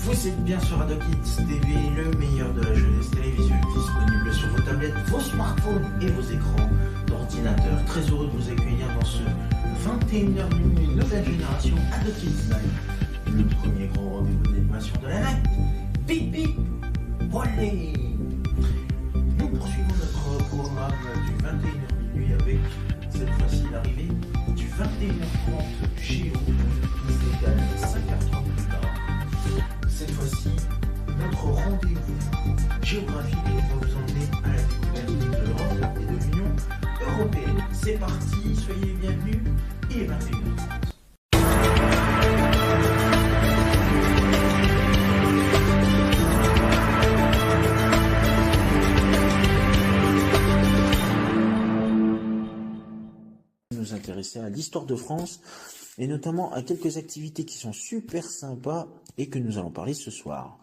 Vous êtes bien sur Ado Kids TV, le meilleur de la jeunesse télévisuelle, disponible sur vos tablettes, vos smartphones et vos écrans d'ordinateur. Très heureux de vous accueillir dans ce 21h minuit, nouvelle génération Ado Kids Night, le premier grand rendez-vous d'animation de la night. Bip bip, olé. Nous poursuivons notre programme du 21h minuit avec cette fois-ci l'arrivée du 21h30 Géo, qui s'égale 5h30 plus tard. Cette fois-ci, notre rendez-vous géographique va vous emmener à la découverte de l'Europe et de l'Union européenne. C'est parti, soyez les bienvenus, il est 21h30. Nous intéresser à l'histoire de France et notamment à quelques activités qui sont super sympas et que nous allons parler ce soir.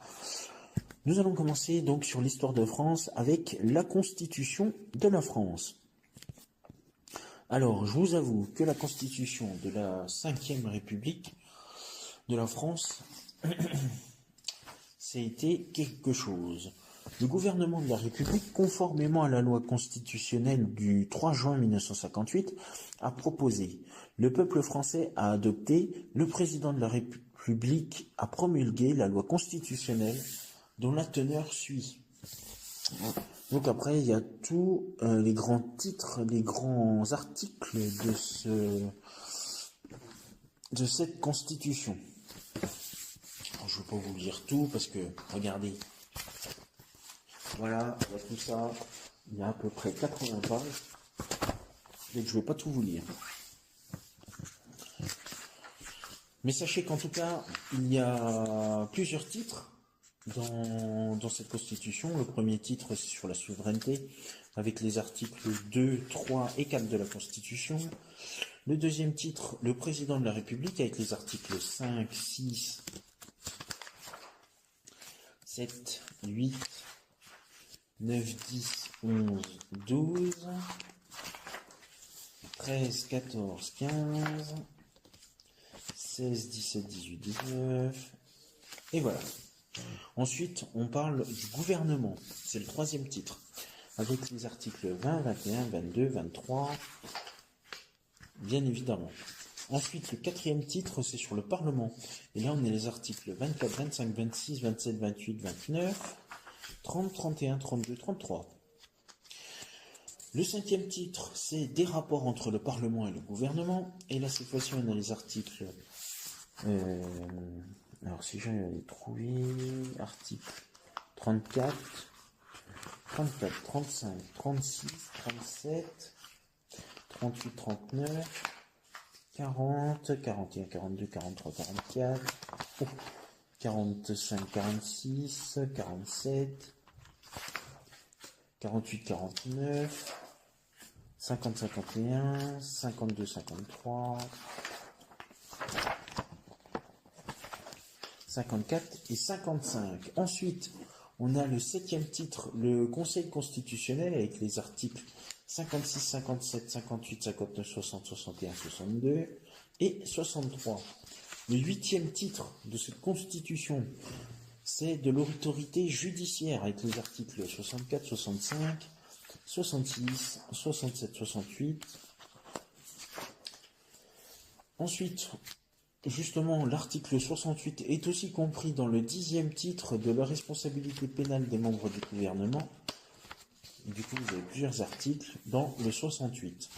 Nous allons commencer donc sur l'histoire de France avec la Constitution de la France. Alors, je vous avoue que la Constitution de la 5e République de la France, c'était quelque chose. Le gouvernement de la République, conformément à la loi constitutionnelle du 3 juin 1958, a proposé, le peuple français a adopté, le président de la République a promulgué la loi constitutionnelle dont la teneur suit. Donc après, il y a tous les grands titres, les grands articles de cette constitution. Alors, je ne vais pas vous lire tout parce que, regardez, voilà, il y a tout ça, il y a à peu près 80 pages, donc je ne vais pas tout vous lire. Mais sachez qu'en tout cas, il y a plusieurs titres dans cette constitution. Le premier titre, c'est sur la souveraineté, avec les articles 2, 3 et 4 de la constitution. Le deuxième titre, le président de la République, avec les articles 5, 6, 7, 8, 9, 10, 11, 12, 13, 14, 15, 16, 17, 18, 19, et voilà. Ensuite, on parle du gouvernement, c'est le troisième titre, avec les articles 20, 21, 22, 23, bien évidemment. Ensuite, le quatrième titre, c'est sur le Parlement, et là on a les articles 24, 25, 26, 27, 28, 29, 30, 31, 32, 33. Le cinquième titre, c'est des rapports entre le Parlement et le gouvernement. Et là, cette fois-ci, on a les articles... alors, si j'arrive à les trouver... Articles 34, 34, 35, 36, 37, 38, 39, 40, 41, 42, 43, 44... 45, 46, 47, 48, 49, 50, 51, 52, 53, 54 et 55. Ensuite, on a le septième titre, le Conseil constitutionnel, avec les articles 56, 57, 58, 59, 60, 61, 62 et 63. Le huitième titre de cette constitution, c'est de l'autorité judiciaire, avec les articles 64, 65, 66, 67, 68. Ensuite, justement, l'article 68 est aussi compris dans le 10e titre de la responsabilité pénale des membres du gouvernement. Du coup, vous avez plusieurs articles dans le 68.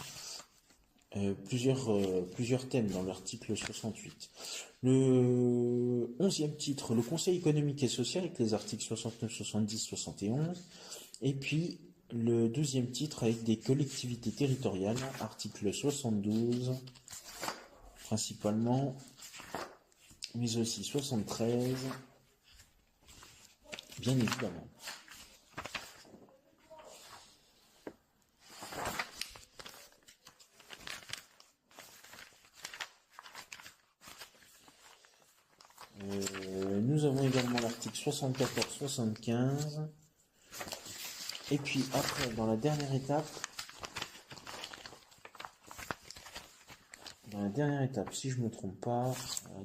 Plusieurs thèmes dans l'article 68. Le 11e titre, le Conseil économique et social, avec les articles 69, 70, 71. Et puis, le 12e titre, avec des collectivités territoriales, article 72, principalement, mais aussi 73, bien évidemment. Nous avons également l'article 74-75. Et puis après, dans la dernière étape, si je me trompe pas,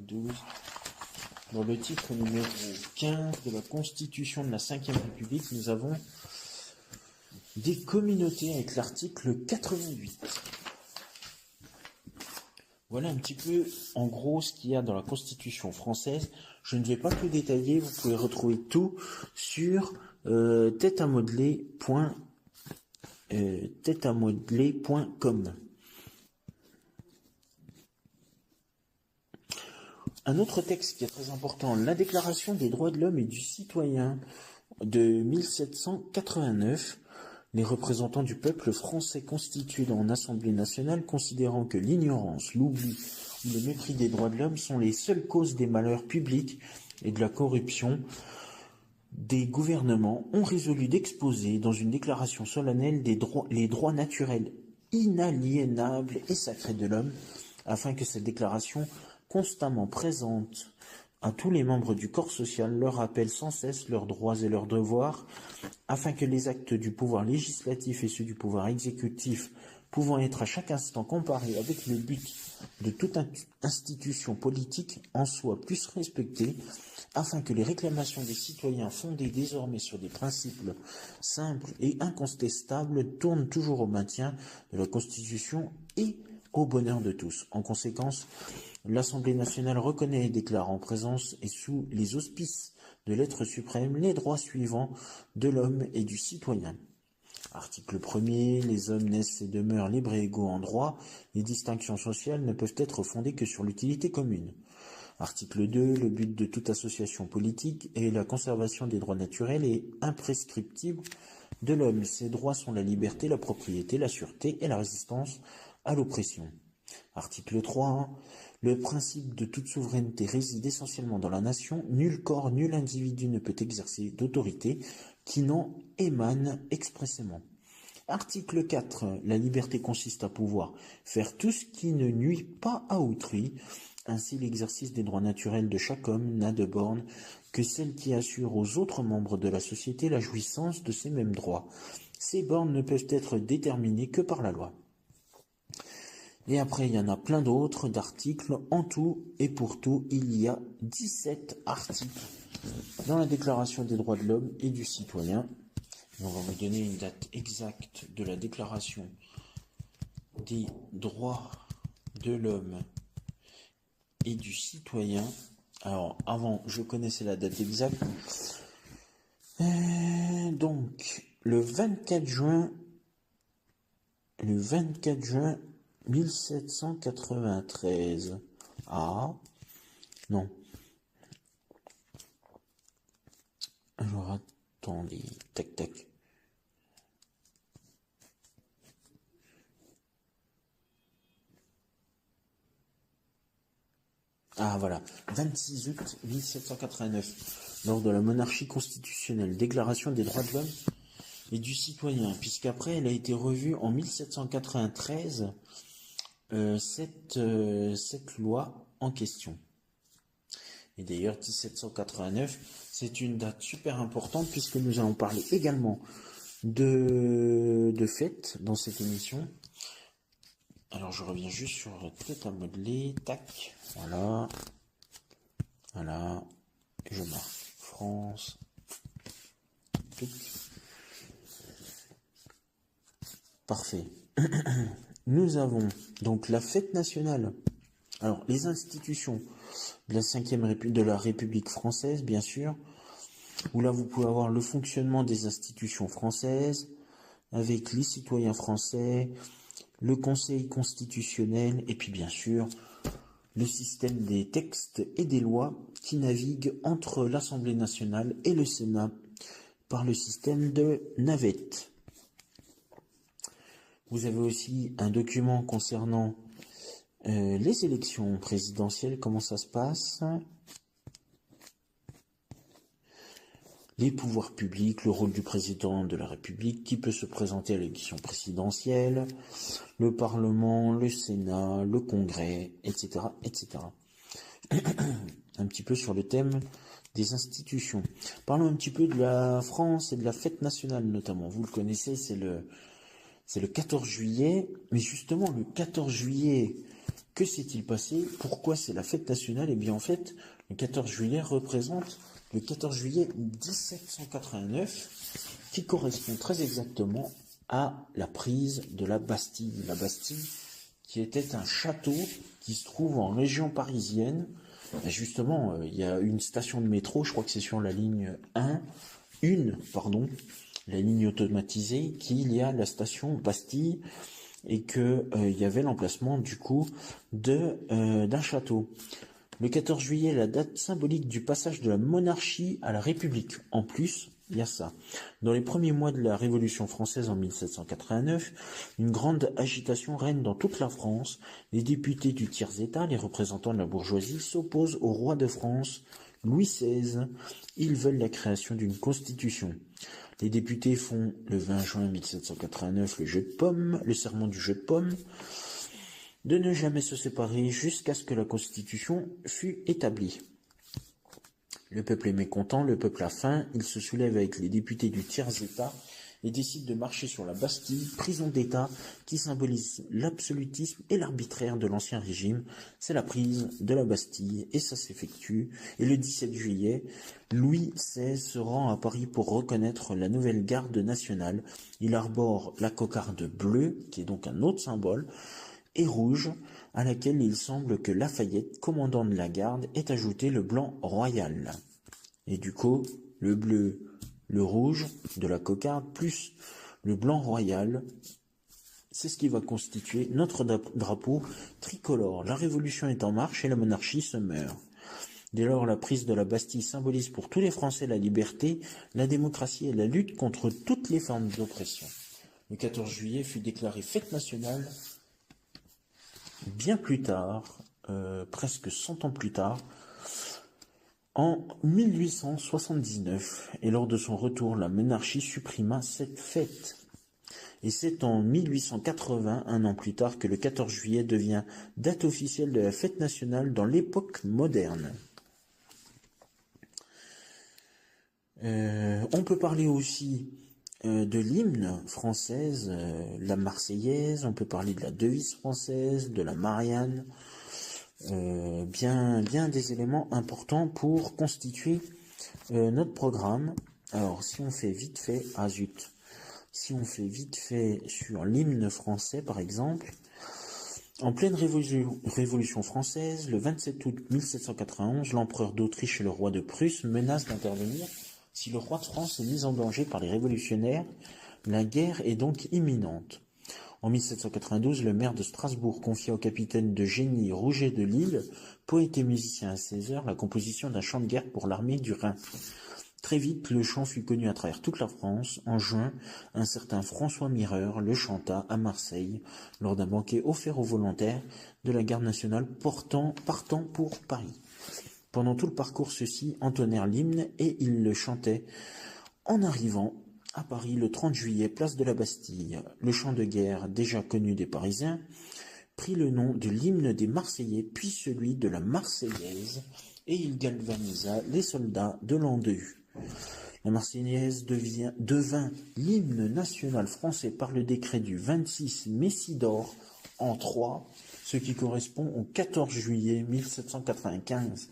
12, dans le titre numéro 15 de la Constitution de la 5e République, nous avons des communautés avec l'article 88. Voilà un petit peu, en gros, ce qu'il y a dans la Constitution française. Je ne vais pas tout détailler, vous pouvez retrouver tout sur têteamodeler.com. Un autre texte qui est très important, la Déclaration des droits de l'homme et du citoyen de 1789. Les représentants du peuple français constitués en Assemblée nationale, considérant que l'ignorance, l'oubli ou le mépris des droits de l'homme sont les seules causes des malheurs publics et de la corruption des gouvernements, ont résolu d'exposer dans une déclaration solennelle les droits naturels inaliénables et sacrés de l'homme, afin que cette déclaration constamment présente à tous les membres du corps social leur rappelle sans cesse leurs droits et leurs devoirs, afin que les actes du pouvoir législatif et ceux du pouvoir exécutif pouvant être à chaque instant comparés avec le but de toute institution politique en soi puissent respecter, afin que les réclamations des citoyens fondées désormais sur des principes simples et incontestables tournent toujours au maintien de la Constitution et au bonheur de tous. En conséquence, l'Assemblée nationale reconnaît et déclare en présence et sous les auspices de l'être suprême les droits suivants de l'homme et du citoyen. Article 1er, les hommes naissent et demeurent libres et égaux en droit. Les distinctions sociales ne peuvent être fondées que sur l'utilité commune. Article 2, le but de toute association politique est la conservation des droits naturels et imprescriptibles de l'homme. Ces droits sont la liberté, la propriété, la sûreté et la résistance à l'oppression. Article 3, le principe de toute souveraineté réside essentiellement dans la nation. Nul corps, nul individu ne peut exercer d'autorité qui n'en émane expressément. Article 4, la liberté consiste à pouvoir faire tout ce qui ne nuit pas à autrui. Ainsi, l'exercice des droits naturels de chaque homme n'a de borne que celle qui assure aux autres membres de la société la jouissance de ces mêmes droits. Ces bornes ne peuvent être déterminées que par la loi. Et après, il y en a plein d'autres d'articles. En tout et pour tout, il y a 17 articles dans la Déclaration des droits de l'homme et du citoyen. Et on va vous donner une date exacte de la Déclaration des droits de l'homme et du citoyen. Alors, avant, je connaissais la date exacte. Donc, le 24 juin 1793. Ah, non. Alors, attendez, tac, tac. Ah, voilà. 26 août 1789, lors de la monarchie constitutionnelle, Déclaration des droits de l'homme et du citoyen, puisqu'après, elle a été revue en 1793, cette loi en question. Et d'ailleurs, 1789, c'est une date super importante, puisque nous allons parler également de fêtes dans cette émission. Alors, je reviens juste sur tête à modeler, tac, voilà, et je marque France, clic. Parfait. Nous avons donc la fête nationale. Alors, les institutions de la 5e République, de la République française, bien sûr, où là, vous pouvez avoir le fonctionnement des institutions françaises, avec les citoyens français, le Conseil constitutionnel, et puis bien sûr, le système des textes et des lois qui naviguent entre l'Assemblée nationale et le Sénat par le système de navette. Vous avez aussi un document concernant les élections présidentielles, comment ça se passe, les pouvoirs publics, le rôle du président de la République, qui peut se présenter à l'élection présidentielle, le Parlement, le Sénat, le Congrès, etc., etc. Un petit peu sur le thème des institutions. Parlons un petit peu de la France et de la fête nationale notamment. Vous le connaissez, c'est le 14 juillet, mais justement le 14 juillet, que s'est-il passé? Pourquoi c'est la fête nationale? Eh bien en fait, Le 14 juillet représente le 14 juillet 1789, qui correspond très exactement à la prise de la Bastille. La Bastille qui était un château qui se trouve en région parisienne. Et justement, il y a une station de métro, je crois que c'est sur la ligne 1, la ligne automatisée, qu'il y a la station Bastille et que il y avait l'emplacement du coup d'un château. Le 14 juillet, la date symbolique du passage de la monarchie à la République. En plus, il y a ça. Dans les premiers mois de la Révolution française en 1789, une grande agitation règne dans toute la France. Les députés du tiers-état, les représentants de la bourgeoisie, s'opposent au roi de France, Louis XVI. Ils veulent la création d'une constitution. Les députés font le 20 juin 1789 le serment du jeu de paume, de ne jamais se séparer jusqu'à ce que la Constitution fût établie. Le peuple est mécontent, le peuple a faim, il se soulève avec les députés du tiers-état et décide de marcher sur la Bastille, prison d'État qui symbolise l'absolutisme et l'arbitraire de l'ancien régime. C'est la prise de la Bastille et ça s'effectue. Et le 17 juillet, Louis XVI se rend à Paris pour reconnaître la nouvelle garde nationale. Il arbore la cocarde bleue, qui est donc un autre symbole, et rouge, à laquelle il semble que Lafayette, commandant de la garde, ait ajouté le blanc royal. Et du coup, le bleu, le rouge de la cocarde, plus le blanc royal, c'est ce qui va constituer notre drapeau tricolore. La révolution est en marche et la monarchie se meurt. Dès lors, la prise de la Bastille symbolise pour tous les Français la liberté, la démocratie et la lutte contre toutes les formes d'oppression. Le 14 juillet fut déclaré fête nationale bien plus tard, presque 100 ans plus tard, en 1879. Et lors de son retour, la monarchie supprima cette fête. Et c'est en 1880, un an plus tard, que le 14 juillet devient date officielle de la fête nationale dans l'époque moderne. On peut parler aussi de l'hymne française, la Marseillaise, on peut parler de la devise française, de la Marianne, bien des éléments importants pour constituer notre programme. Alors si on fait vite fait, si on fait vite fait sur l'hymne français par exemple, en pleine révolution française, le 27 août 1791, l'empereur d'Autriche et le roi de Prusse menacent d'intervenir. Si le roi de France est mis en danger par les révolutionnaires, la guerre est donc imminente. En 1792, le maire de Strasbourg confia au capitaine de génie Rouget de Lille, poète et musicien à 16 heures, la composition d'un chant de guerre pour l'armée du Rhin. Très vite, le chant fut connu à travers toute la France. En juin, un certain François Mireur le chanta à Marseille, lors d'un banquet offert aux volontaires de la garde nationale partant pour Paris. Pendant tout le parcours, ceux-ci entonnèrent l'hymne et ils le chantaient en arrivant à Paris le 30 juillet, place de la Bastille. Le chant de guerre, déjà connu des Parisiens, prit le nom de l'hymne des Marseillais, puis celui de la Marseillaise, et il galvanisa les soldats de l'an 2. La Marseillaise devint l'hymne national français par le décret du 26 Messidor en 3, ce qui correspond au 14 juillet 1795.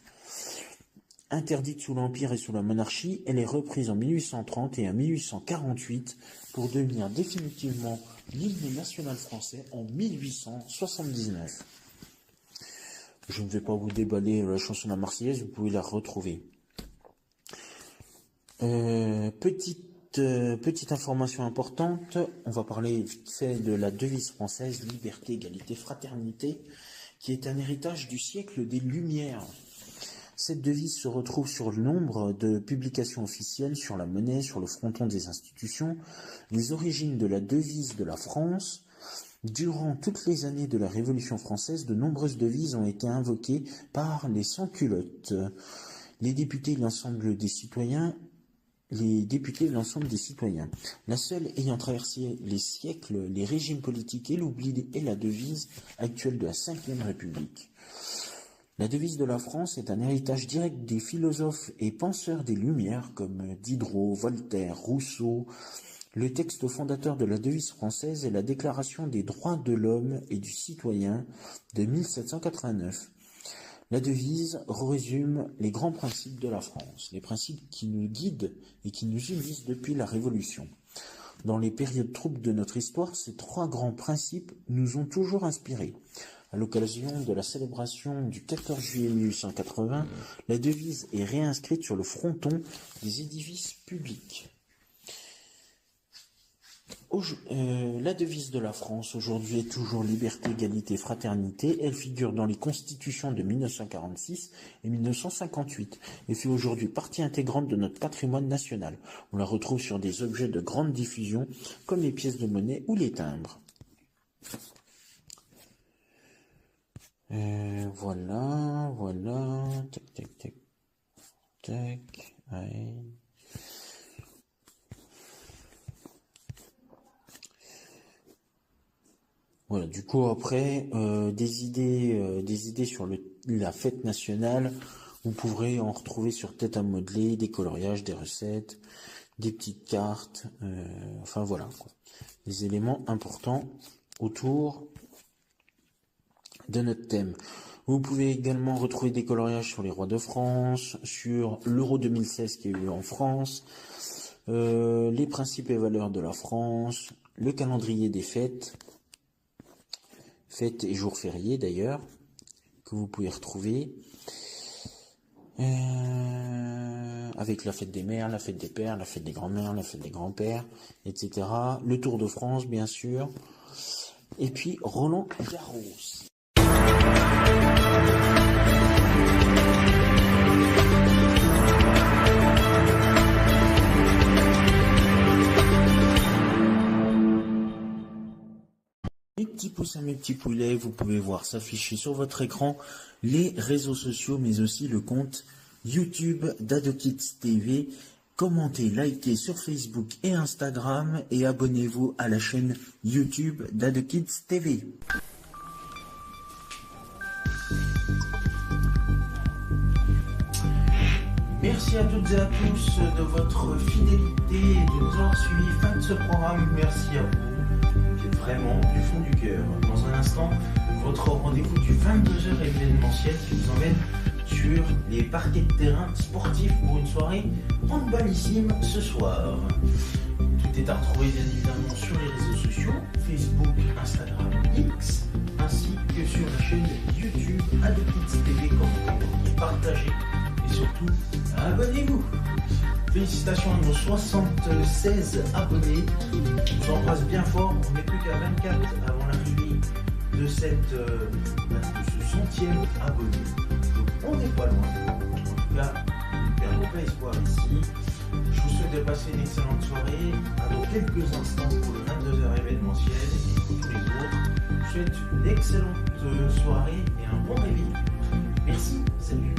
Interdite sous l'Empire et sous la monarchie, elle est reprise en 1830 et en 1848 pour devenir définitivement l'hymne national français en 1879. Je ne vais pas vous déballer la chanson de la Marseillaise, vous pouvez la retrouver. Petite information importante, on va parler de la devise française, liberté, égalité, fraternité, qui est un héritage du siècle des Lumières. Cette devise se retrouve sur le nombre de publications officielles, sur la monnaie, sur le fronton des institutions. Les origines de la devise de la France. Durant toutes les années de la Révolution française, de nombreuses devises ont été invoquées par les sans-culottes. Les députés et l'ensemble des citoyens. La seule ayant traversé les siècles, les régimes politiques et l'oubli est la devise actuelle de la Ve République. La devise de la France est un héritage direct des philosophes et penseurs des Lumières comme Diderot, Voltaire, Rousseau. Le texte fondateur de la devise française est la Déclaration des droits de l'homme et du citoyen de 1789. La devise résume les grands principes de la France, les principes qui nous guident et qui nous unissent depuis la Révolution. Dans les périodes troubles de notre histoire, ces 3 grands principes nous ont toujours inspirés. À l'occasion de la célébration du 14 juillet 1880, la devise est réinscrite sur le fronton des édifices publics. La devise de la France aujourd'hui est toujours liberté, égalité, fraternité. Elle figure dans les constitutions de 1946 et 1958 et fait aujourd'hui partie intégrante de notre patrimoine national. On la retrouve sur des objets de grande diffusion comme les pièces de monnaie ou les timbres. Voilà, tac, ouais. Voilà, du coup après des idées sur la fête nationale, vous pourrez en retrouver sur Tête à modeler, des coloriages, des recettes, des petites cartes, enfin voilà, quoi. Des éléments importants autour de notre thème. Vous pouvez également retrouver des coloriages sur les rois de France, sur l'Euro 2016 qui a eu en France, les principes et valeurs de la France, le calendrier des fêtes et jours fériés d'ailleurs, que vous pouvez retrouver, avec la fête des mères, la fête des pères, la fête des grands-mères, la fête des grands-pères, etc. Le Tour de France bien sûr, et puis Roland Garros. Mes petits poussins, mes petits poulets, vous pouvez voir s'afficher sur votre écran les réseaux sociaux, mais aussi le compte YouTube d'AdoKids TV. Commentez, likez sur Facebook et Instagram et abonnez-vous à la chaîne YouTube d'AdoKids TV. Merci à toutes et à tous de votre fidélité et de nous avoir suivis. Fin de ce programme, merci à vous. Vraiment du fond du cœur. Dans un instant, votre rendez-vous du 22h événementiel qui vous emmène sur les parquets de terrain sportifs pour une soirée handballissime ce soir. Tout est à retrouver bien évidemment sur les réseaux sociaux, Facebook, Instagram, X, ainsi que sur la chaîne YouTube AdoKids TV. Commentez, partagez et surtout abonnez-vous. Félicitations à nos 76 abonnés. Je vous embrasse bien fort. On n'est plus qu'à 24 avant l'arrivée de ce 100e abonné. Donc on n'est pas loin. En tout cas, il y a aucun espoir ici. Je vous souhaite de passer une excellente soirée. À dans quelques instants pour le 22h événementiel et pour tous les autres. Je vous souhaite une excellente soirée et un bon réveil. Merci. Salut.